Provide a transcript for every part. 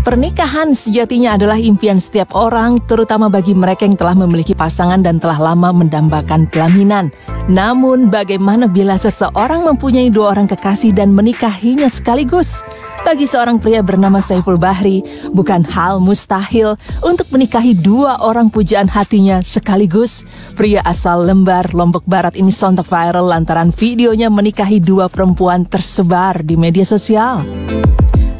Pernikahan sejatinya adalah impian setiap orang, terutama bagi mereka yang telah memiliki pasangan dan telah lama mendambakan pelaminan. Namun, bagaimana bila seseorang mempunyai dua orang kekasih dan menikahinya sekaligus? Bagi seorang pria bernama Saiful Bahri, bukan hal mustahil untuk menikahi dua orang pujaan hatinya sekaligus. Pria asal Lembar, Lombok Barat ini sontak viral lantaran videonya menikahi dua perempuan tersebar di media sosial.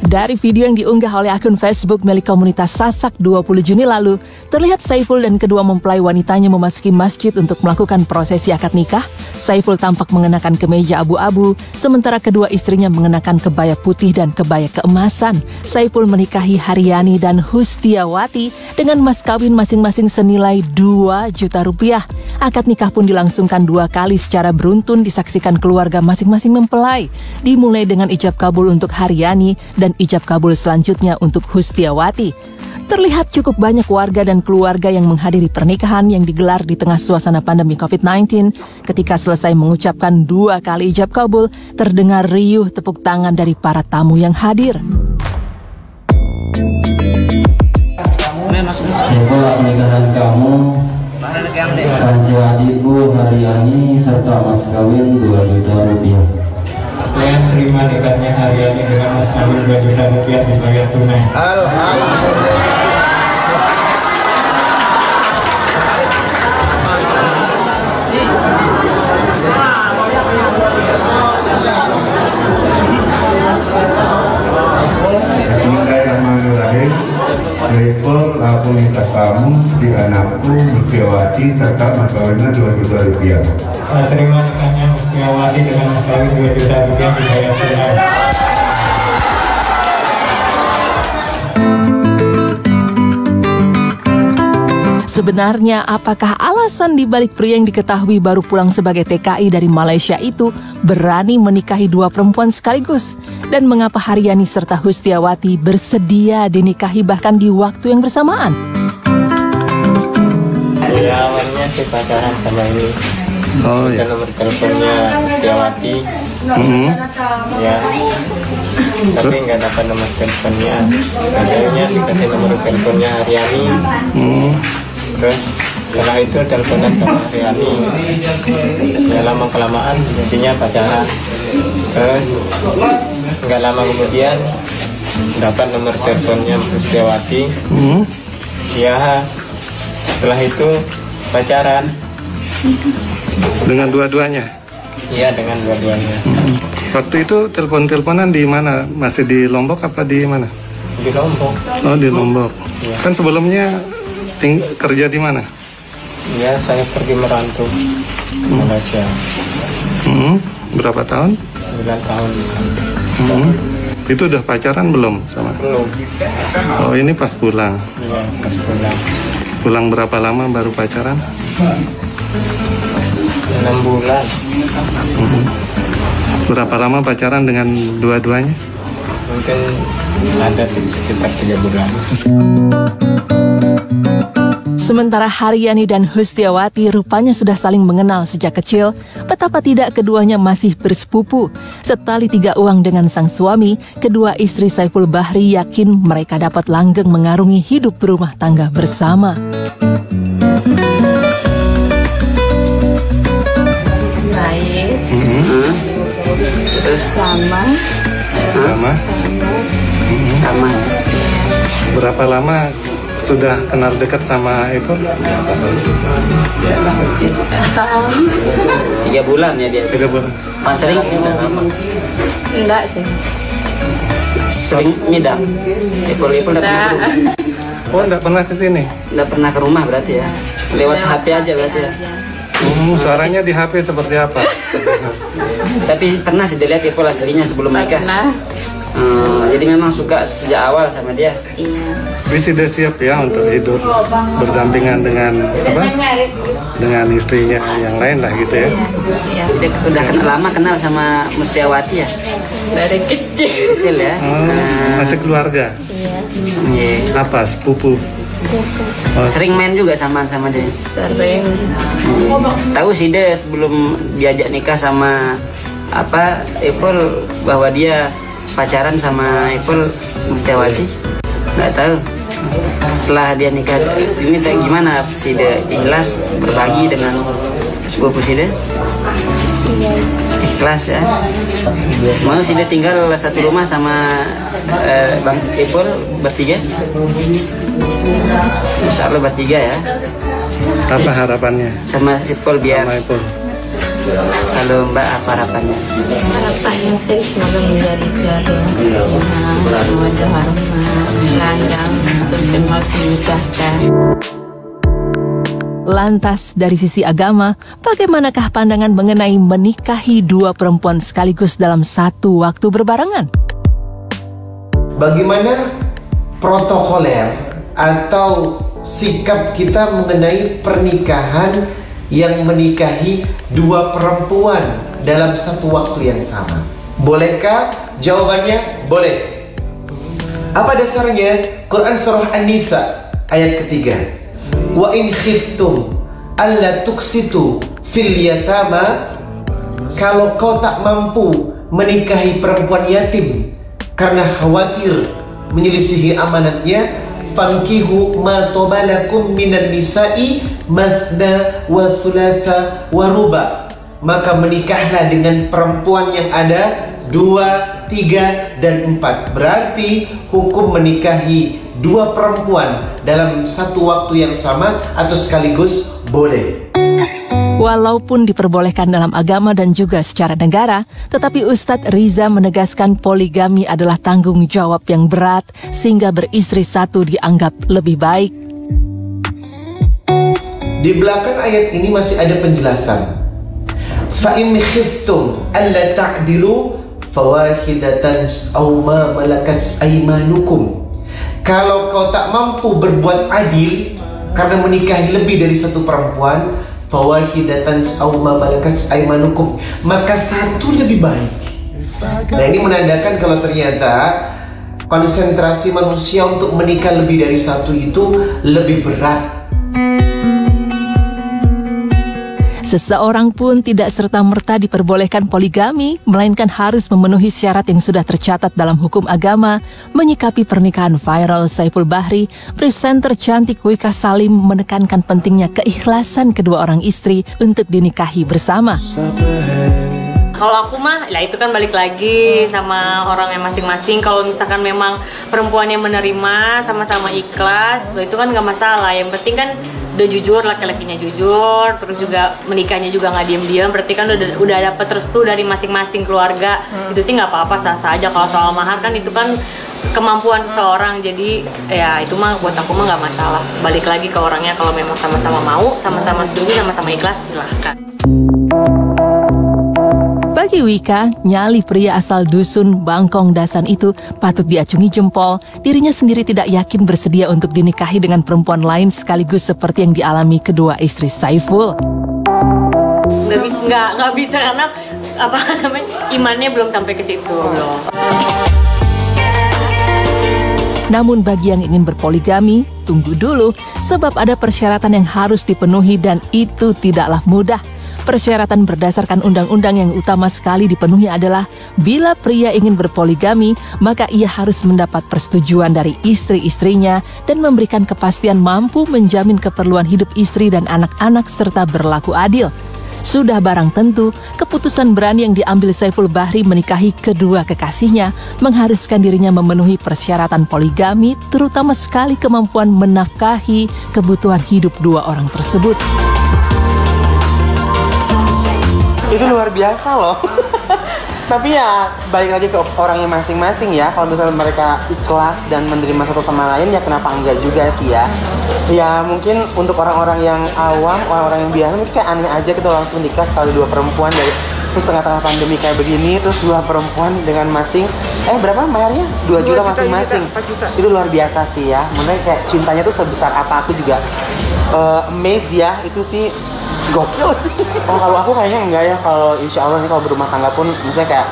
Dari video yang diunggah oleh akun Facebook milik komunitas Sasak 20 Juni lalu, terlihat Saiful dan kedua mempelai wanitanya memasuki masjid untuk melakukan prosesi akad nikah. Saiful tampak mengenakan kemeja abu-abu, sementara kedua istrinya mengenakan kebaya putih dan kebaya keemasan. Saiful menikahi Haryani dan Hustiawati dengan mas kawin masing-masing senilai 2 juta rupiah. Akad nikah pun dilangsungkan 2 kali secara beruntun disaksikan keluarga masing-masing mempelai. Dimulai dengan ijab kabul untuk Haryani dan ijab kabul selanjutnya untuk Hustiawati. Terlihat cukup banyak warga dan keluarga yang menghadiri pernikahan yang digelar di tengah suasana pandemi COVID-19. Ketika selesai mengucapkan 2 kali ijab kabul, terdengar riuh tepuk tangan dari para tamu yang hadir. Setelah pernikahan kamu, Panji adikku Haryani serta mas kawin 2 juta rupiah. Saya terima nikahnya Haryani dengan mas kawin 2 juta rupiah dibayar tunai. Alhamdulillah. Bismillahirrahmanirrahim. Saiful, aku nikah kamu di anakku Hustiawati serta mas kawinnya 2 juta rupiah. Saya terima nikahnya Hustiawati dengan mas kawin 2 juta rupiah dibayar tunai. Sebenarnya, apakah alasan dibalik pria yang diketahui baru pulang sebagai TKI dari Malaysia itu berani menikahi 2 perempuan sekaligus? Dan mengapa Haryani serta Hustiawati bersedia dinikahi bahkan di waktu yang bersamaan? Ya, awalnya sih pacaran sama ini. Oh iya. Nomor teleponnya Hustiawati. Ya. Tapi nggak dapat nomor teleponnya. Katanya dikasih nomor teleponnya Haryani. Terus setelah itu teleponan sama Haryani. Ya lama kelamaan jadinya pacaran. Terus nggak lama kemudian dapat nomor teleponnya Hustiawati. Ya setelah itu pacaran. Dengan dua-duanya? Iya, dengan dua-duanya. Waktu itu telepon-teleponan di mana? Masih di Lombok apa di mana? Di Lombok. Oh, di Lombok. Ya. Kan sebelumnya kerja di mana? Ya, saya pergi merantau Malaysia. Berapa tahun? 9 tahun di sana. Itu udah pacaran belum sama? Belum. Oh, ini pas pulang. Iya, pas pulang. Pulang berapa lama baru pacaran? 6 bulan. Berapa lama pacaran dengan dua-duanya? Mungkin ada sekitar 3 bulan. Sementara Haryani dan Hustiawati rupanya sudah saling mengenal sejak kecil, betapa tidak keduanya masih bersepupu. Setali 3 uang dengan sang suami, kedua istri Saiful Bahri yakin mereka dapat langgeng mengarungi hidup berumah tangga bersama. Baik. Terus Lama. Lama? Berapa lama sudah kenal dekat sama itu? 3 bulan ya dia. 3 bulan. Sering Enggak sih. sering midang. Ipul-ipul Enggak. Oh, enggak pernah ke sini? Nggak pernah ke rumah berarti ya. Lewat HP aja berarti ya. Suaranya di HP seperti apa? Tapi pernah sih dilihat Ipul aslinya sebelum nikah. Pernah. Jadi memang suka sejak awal sama dia. Iya. Tapi sudah siap ya untuk hidup berdampingan dengan apa? Dengan istrinya yang lain lah gitu ya. Iya. Udah lama kenal sama Hustiawati ya. Dari kecil. Kecil ya. Masih keluarga. Iya. Apa sepupu? Sering main juga sama dia. Sering. Tahu sih deh sebelum diajak nikah sama Ipul bahwa dia pacaran sama Ipul Hustiawati. Nggak tahu. Setelah dia nikah ini gimana sih dia ikhlas berbagi dengan sepupu sih dia? Ikhlas ya. Mau sih dia tinggal satu rumah sama Bang Ipul bertiga? Insya Allah bertiga ya. Apa harapannya? Sama Ipul biar. Sama Ipul. Kalau Mbak apa harapannya? Harapannya sih semoga menjadi keluarga yang sempurna, semoga harumah, langgeng, sampai mati misalkan. Lantas dari sisi agama, bagaimanakah pandangan mengenai menikahi dua perempuan sekaligus dalam satu waktu berbarengan? Bagaimana protokoler atau sikap kita mengenai pernikahan yang menikahi dua perempuan dalam satu waktu yang sama? Bolehkah? Jawabannya boleh. Apa dasarnya? Quran surah An-Nisa ayat ketiga. Wa in khiftum alla tuksitu fil yatama, kalau kau tak mampu menikahi perempuan yatim karena khawatir menyelisihi amanatnya, fankihu ma tobalakum minan nisa'i masna wa thulatha wa ruba, maka menikahlah dengan perempuan yang ada 2, 3, dan 4. Berarti hukum menikahi dua perempuan dalam satu waktu yang sama atau sekaligus boleh. Walaupun diperbolehkan dalam agama dan juga secara negara, tetapi Ustadz Riza menegaskan poligami adalah tanggung jawab yang berat sehingga beristri satu dianggap lebih baik. Di belakang ayat ini masih ada penjelasan. Fa in khiftum alla ta'dilu fawahidatan aw ma malakat aymanukum. Kalau kau tak mampu berbuat adil karena menikahi lebih dari satu perempuan, fawahidatan aw ma malakat aymanukum, maka satu lebih baik. Nah, ini menandakan kalau ternyata konsentrasi manusia untuk menikah lebih dari satu itu lebih berat. Seseorang pun tidak serta-merta diperbolehkan poligami, melainkan harus memenuhi syarat yang sudah tercatat dalam hukum agama. Menyikapi pernikahan viral Saiful Bahri, presenter cantik Wika Salim menekankan pentingnya keikhlasan kedua orang istri untuk dinikahi bersama. Kalau aku mah, lah itu kan balik lagi sama orangnya masing-masing. Kalau misalkan memang perempuannya menerima, sama-sama ikhlas, itu kan nggak masalah. Yang penting kan udah jujur, laki-lakinya jujur, terus juga menikahnya juga nggak diem-diem. Berarti kan udah dapet restu dari masing-masing keluarga. Itu sih nggak apa-apa, sah-sah aja. Kalau soal mahar kan itu kan kemampuan seseorang. Jadi ya itu mah buat aku mah nggak masalah. Balik lagi ke orangnya, kalau memang sama-sama mau, sama-sama setuju, sama-sama ikhlas, silahkan. Bagi Wika, nyali pria asal dusun Bangkong Dasan itu patut diacungi jempol. Dirinya sendiri tidak yakin bersedia untuk dinikahi dengan perempuan lain sekaligus seperti yang dialami kedua istri Saiful. Nggak bisa karena apa namanya, imannya belum sampai ke situ belum. Namun bagi yang ingin berpoligami, tunggu dulu sebab ada persyaratan yang harus dipenuhi dan itu tidaklah mudah. Persyaratan berdasarkan undang-undang yang utama sekali dipenuhi adalah bila pria ingin berpoligami, maka ia harus mendapat persetujuan dari istri-istrinya dan memberikan kepastian mampu menjamin keperluan hidup istri dan anak-anak serta berlaku adil. Sudah barang tentu, keputusan berani yang diambil Saiful Bahri menikahi kedua kekasihnya mengharuskan dirinya memenuhi persyaratan poligami, terutama sekali kemampuan menafkahi kebutuhan hidup dua orang tersebut. Itu luar biasa loh. Tapi ya balik lagi ke orangnya masing-masing ya. Kalau misalnya mereka ikhlas dan menerima satu sama lain, ya kenapa enggak juga sih ya. Ya mungkin untuk orang-orang yang awam, orang-orang yang biasa mungkin kayak aneh aja gitu langsung nikah sekali dua perempuan dari terus tengah-tengah pandemi kayak begini, terus dua perempuan dengan masing berapa maharnya? 2 juta masing-masing. Itu luar biasa sih ya. Menurut kayak cintanya tuh sebesar apa, aku juga amazed ya. Itu sih gokil. Kalau aku kayaknya enggak ya. Kalau insya Allah nih kalau berumah tangga pun misalnya kayak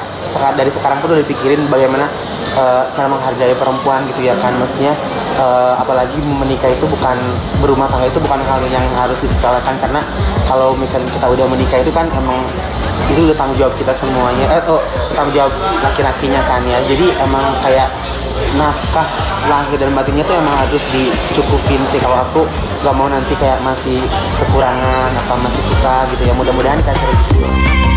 dari sekarang pun udah dipikirin bagaimana cara menghargai perempuan gitu ya kan. Maksudnya apalagi menikah itu bukan, berumah tangga itu bukan hal yang harus disepelekan, karena kalau misalnya kita udah menikah itu kan emang itu udah tanggung jawab kita semuanya, tanggung jawab laki-lakinya kan ya. Jadi emang kayak nafkah lahir dan batinnya tuh emang harus dicukupin sih. Kalau aku nggak mau nanti kayak masih kekurangan apa masih susah gitu ya, mudah-mudahan dikasih rezeki.